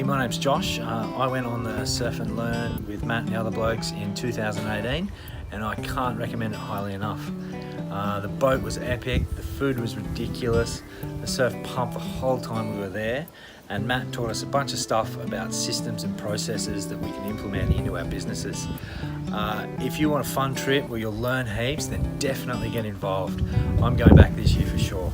Hey, my name's Josh. I went on the Surf and Learn with Matt and the other blokes in 2018, and I can't recommend it highly enough. The boat was epic, the food was ridiculous, the surf pumped the whole time we were there, and Matt taught us a bunch of stuff about systems and processes that we can implement into our businesses. If you want a fun trip where you'll learn heaps, then definitely get involved. I'm going back this year for sure.